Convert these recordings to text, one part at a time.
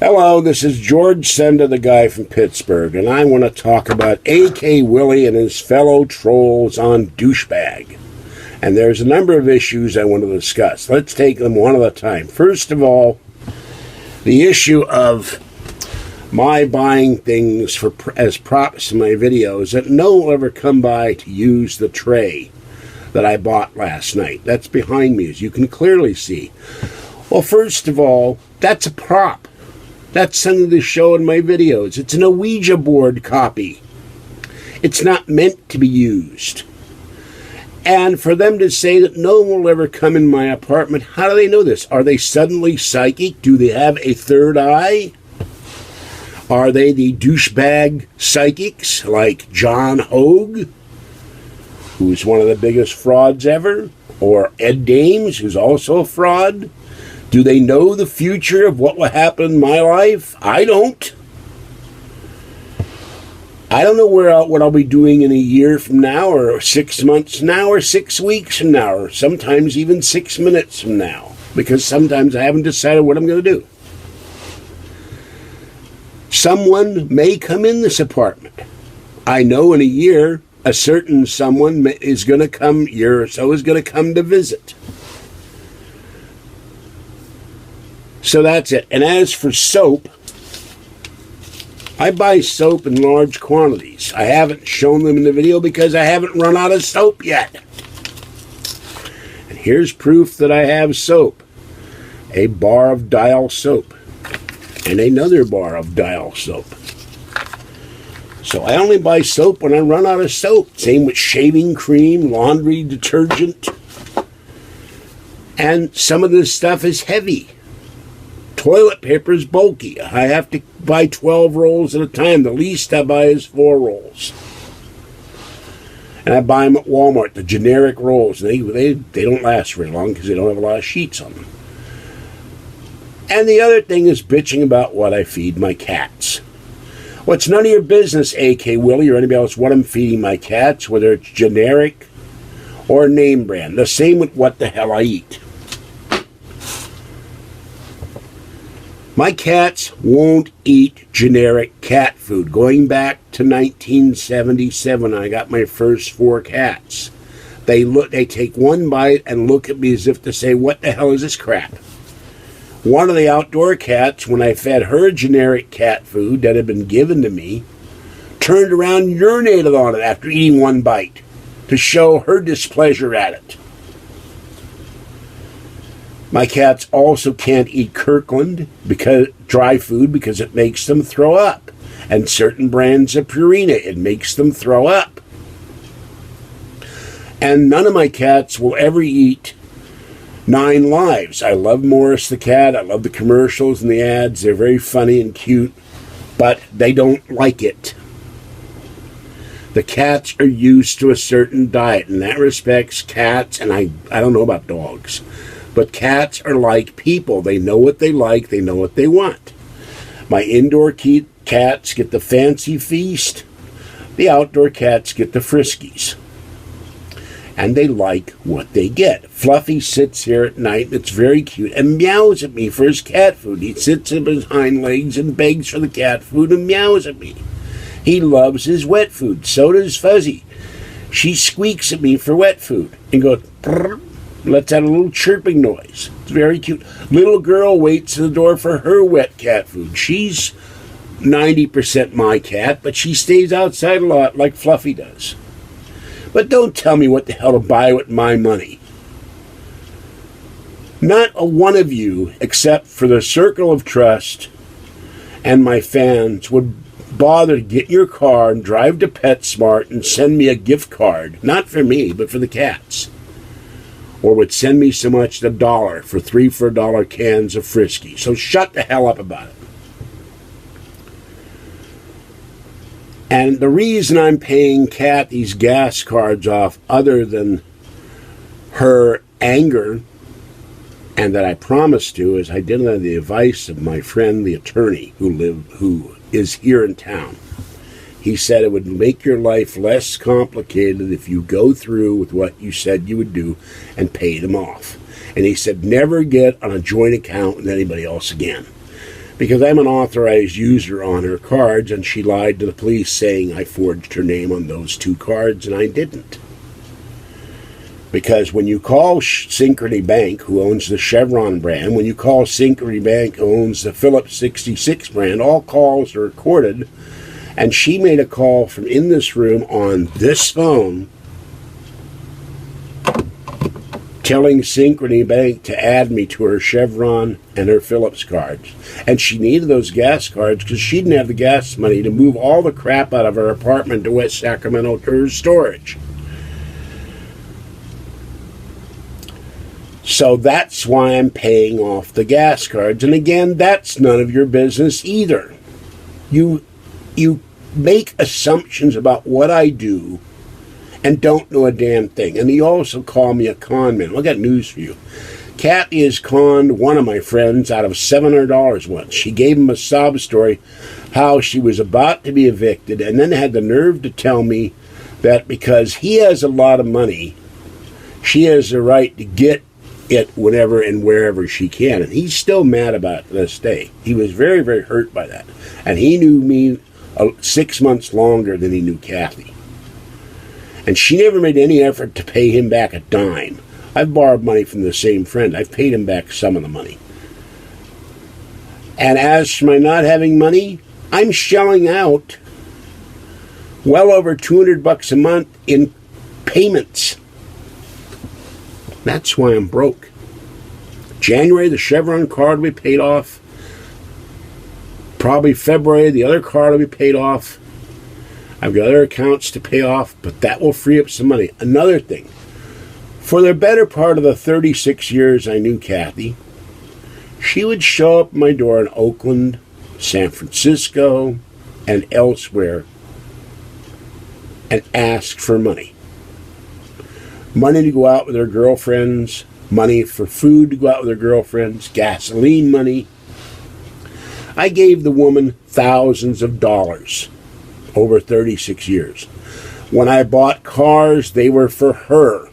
Hello, this is George Senda, the guy from Pittsburgh, and I want to talk about A.K. Willie and his fellow trolls on Douchebag. And there's a number of issues I want to discuss. Let's take them one at a time. First of all, the issue of my buying things as props in my videos that no one will ever come by to use the tray that I bought last night. That's behind me, as you can clearly see. Well, first of all, that's a prop. That's something to show in my videos. It's an Ouija board copy. It's not meant to be used. And for them to say that no one will ever come in my apartment, how do they know this? Are they suddenly psychic? Do they have a third eye? Are they the douchebag psychics like John Hogue, who's one of the biggest frauds ever? Or Ed Dames, who's also a fraud? Do they know the future of what will happen in my life? I don't. I don't know what I'll be doing in a year from now, or 6 months from now, or 6 weeks from now, or sometimes even 6 minutes from now, because sometimes I haven't decided what I'm going to do. Someone may come in this apartment. I know in a year, a certain someone is going to come, year or so, is going to come to visit. So that's it. And as for soap, I buy soap in large quantities. I haven't shown them in the video because I haven't run out of soap yet. And here's proof that I have soap. A bar of Dial soap. And another bar of Dial soap. So I only buy soap when I run out of soap. Same with shaving cream, laundry detergent. And some of this stuff is heavy. Toilet paper is bulky. I have to buy 12 rolls at a time. The least I buy is 4 rolls. And I buy them at Walmart, the generic rolls. They don't last very long because they don't have a lot of sheets on them. And the other thing is bitching about what I feed my cats. Well, it's none of your business, A.K. Willie or anybody else, what I'm feeding my cats, whether it's generic or name brand. The same with what the hell I eat. My cats won't eat generic cat food. Going back to 1977, I got my first 4 cats. They take one bite and look at me as if to say, what the hell is this crap? One of the outdoor cats, when I fed her generic cat food that had been given to me, turned around and urinated on it after eating one bite to show her displeasure at it. My cats also can't eat Kirkland, dry food, because it makes them throw up. And certain brands of Purina, it makes them throw up. And none of my cats will ever eat 9 Lives. I love Morris the cat. I love the commercials and the ads. They're very funny and cute. But they don't like it. The cats are used to a certain diet. In that respects, cats, and I don't know about dogs, but cats are like people. They know what they like. They know what they want. My indoor cats get the fancy feast. The outdoor cats get the friskies. And they like what they get. Fluffy sits here at night, and it's very cute, and meows at me for his cat food. He sits on his hind legs and begs for the cat food and meows at me. He loves his wet food. So does Fuzzy. She squeaks at me for wet food and goes, brrr, lets out a little chirping noise. It's very cute. Little girl waits at the door for her wet cat food. She's 90% my cat, but she stays outside a lot like Fluffy does. But don't tell me what the hell to buy with my money. Not a one of you, except for the circle of trust and my fans, would bother to get in your car and drive to PetSmart and send me a gift card. Not for me, but for the cats. Or would send me so much as $1 for 3 for $1 cans of Frisky. So shut the hell up about it. And the reason I'm paying Kat these gas cards off, other than her anger, and that I promised to, is I did it on the advice of my friend, the attorney, who is here in town. He said it would make your life less complicated if you go through with what you said you would do and pay them off. And he said never get on a joint account with anybody else again. because I'm an authorized user on her cards, and she lied to the police saying I forged her name on those 2 cards, and I didn't. Because when you call Synchrony Bank, who owns the Chevron brand, when you call Synchrony Bank, who owns the Phillips 66 brand, all calls are recorded, and she made a call from in this room on this phone telling Synchrony Bank to add me to her Chevron and her Phillips cards. And she needed those gas cards because she didn't have the gas money to move all the crap out of her apartment to West Sacramento to her storage. So that's why I'm paying off the gas cards. And again, that's none of your business either. You make assumptions about what I do and don't know a damn thing. And you also call me a con man. Well, I got news for you. Kathy has conned one of my friends out of $700 once. She gave him a sob story how she was about to be evicted and then had the nerve to tell me that because he has a lot of money, she has the right to get it whenever and wherever she can. And he's still mad about it to this day. He was very, very hurt by that. And he knew me 6 months longer than he knew Kathy. And she never made any effort to pay him back a dime. I've borrowed money from the same friend. I've paid him back some of the money. And as for my not having money, I'm shelling out well over $200 a month in payments. That's why I'm broke. January, the Chevron card will be paid off. Probably February, the other card will be paid off. I've got other accounts to pay off, but that will free up some money. Another thing, for the better part of the 36 years I knew Kathy, she would show up at my door in Oakland, San Francisco, and elsewhere and ask for money. Money to go out with her girlfriends, money for food to go out with her girlfriends, gasoline money. I gave the woman thousands of dollars over 36 years. When I bought cars, they were for her.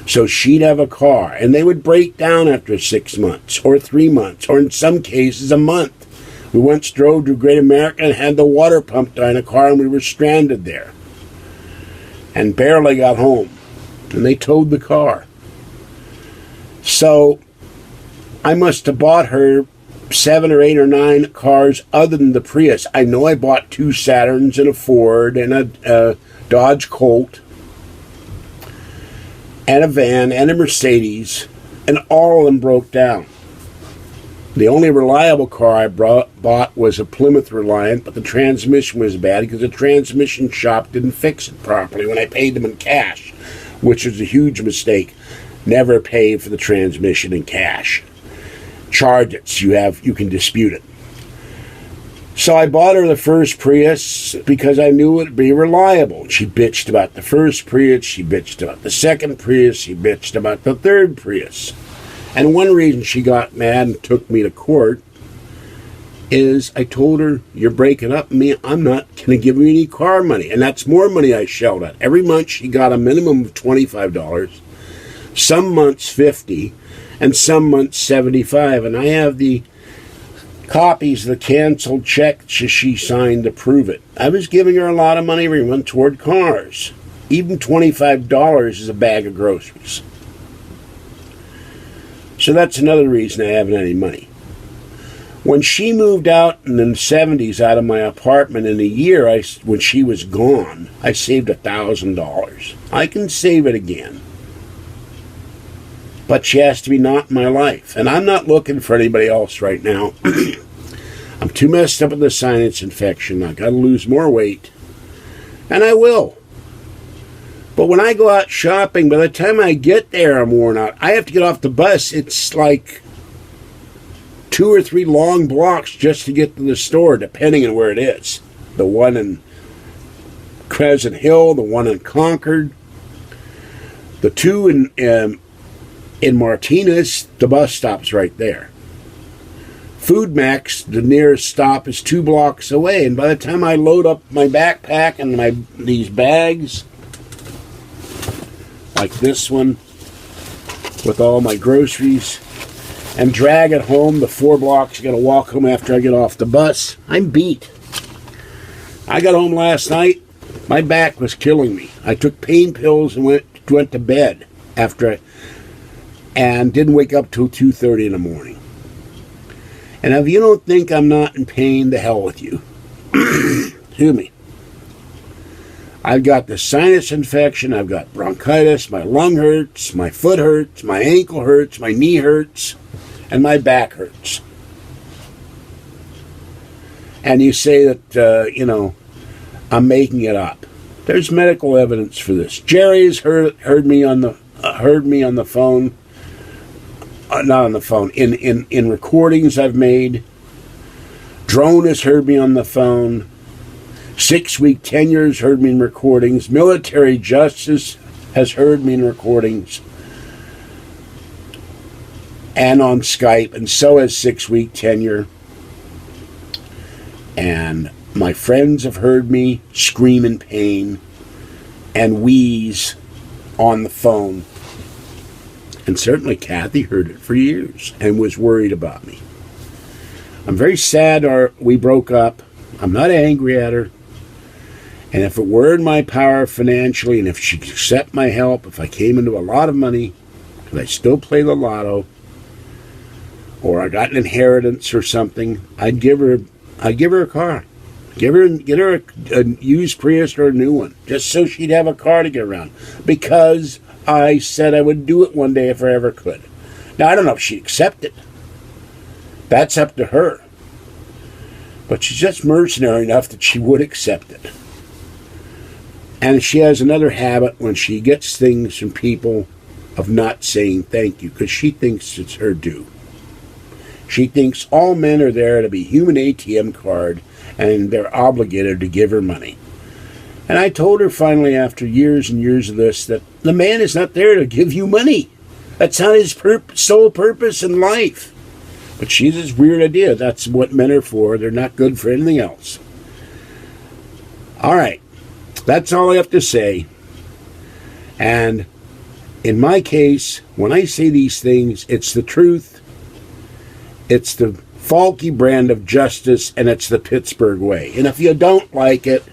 So she'd have a car, and they would break down after 6 months, or 3 months, or in some cases a month. We once drove to Great America and had the water pumped on a car, and we were stranded there. And barely got home. And they towed the car. So I must have bought her 7 or 8 or 9 cars other than the Prius. I know I bought 2 Saturns and a Ford and a Dodge Colt and a van and a Mercedes, and all of them broke down. The only reliable car I bought was a Plymouth Reliant, but the transmission was bad because the transmission shop didn't fix it properly when I paid them in cash, which was a huge mistake. Never pay for the transmission in cash. Charge it so you can dispute it. So I bought her the first Prius because I knew it would be reliable. She bitched about the first Prius, she bitched about the second Prius, she bitched about the third Prius. And one reason she got mad and took me to court is I told her, you're breaking up with me, I'm not going to give you any car money. And that's more money I shelled out. Every month she got a minimum of $25, some months $50, and some months $75. And I have the copies of the canceled check she signed to prove it. I was giving her a lot of money every month toward cars. Even $25 is a bag of groceries. So that's another reason I haven't any money. When she moved out in the 70s out of my apartment in a year, when she was gone, I saved $1,000. I can save it again. But she has to be not in my life. And I'm not looking for anybody else right now. I'm too messed up with the sinus infection. I got to lose more weight. And I will. But when I go out shopping, by the time I get there, I'm worn out. I have to get off the bus. It's like 2 or 3 long blocks just to get to the store, depending on where it is. The one in Crescent Hill, the one in Concord, the 2 in Martinez. The bus stop's right there. Food Max, the nearest stop, is 2 blocks away. And by the time I load up my backpack and these bags, like this one, with all my groceries, and drag it home the 4 blocks. I got to walk home after I get off the bus. I'm beat. I got home last night. My back was killing me. I took pain pills and went to bed and didn't wake up till 2:30 in the morning. And if you don't think I'm not in pain, the hell with you. Excuse me. I've got the sinus infection, I've got bronchitis, my lung hurts, my foot hurts, my ankle hurts, my knee hurts, and my back hurts. And you say that, I'm making it up. There's medical evidence for this. Jerry's heard me on the phone, not on the phone, in recordings I've made. Drone has heard me on the phone. 6-week tenures heard me in recordings. Military Justice has heard me in recordings and on Skype, and so has 6-week tenure. And my friends have heard me scream in pain and wheeze on the phone. And certainly Kathy heard it for years and was worried about me. I'm very sad we broke up. I'm not angry at her. And if it were in my power financially, and if she could accept my help, if I came into a lot of money, because I still play the lotto, or I got an inheritance or something, I'd give her a car. Get her a used Prius or a new one, just so she'd have a car to get around. Because I said I would do it one day if I ever could. Now, I don't know if she'd accept it. That's up to her. But she's just mercenary enough that she would accept it. And she has another habit when she gets things from people of not saying thank you, because she thinks it's her due. She thinks all men are there to be human ATM card and they're obligated to give her money. And I told her finally, after years and years of this, that the man is not there to give you money. That's not his sole purpose in life. But she has this weird idea. That's what men are for. They're not good for anything else. All right. That's all I have to say. And in my case, when I say these things, it's the truth. It's the Falky brand of justice, and it's the Pittsburgh way. And if you don't like it,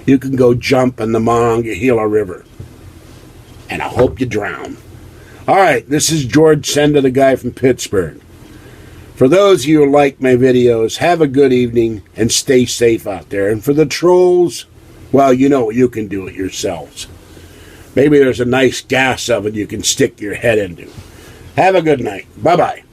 you can go jump in the Monongahela River. And I hope you drown. All right, this is George Senda, the guy from Pittsburgh. For those of you who like my videos, have a good evening and stay safe out there. And for the trolls, well, you can do it yourselves. Maybe there's a nice gas oven you can stick your head into. Have a good night. Bye-bye.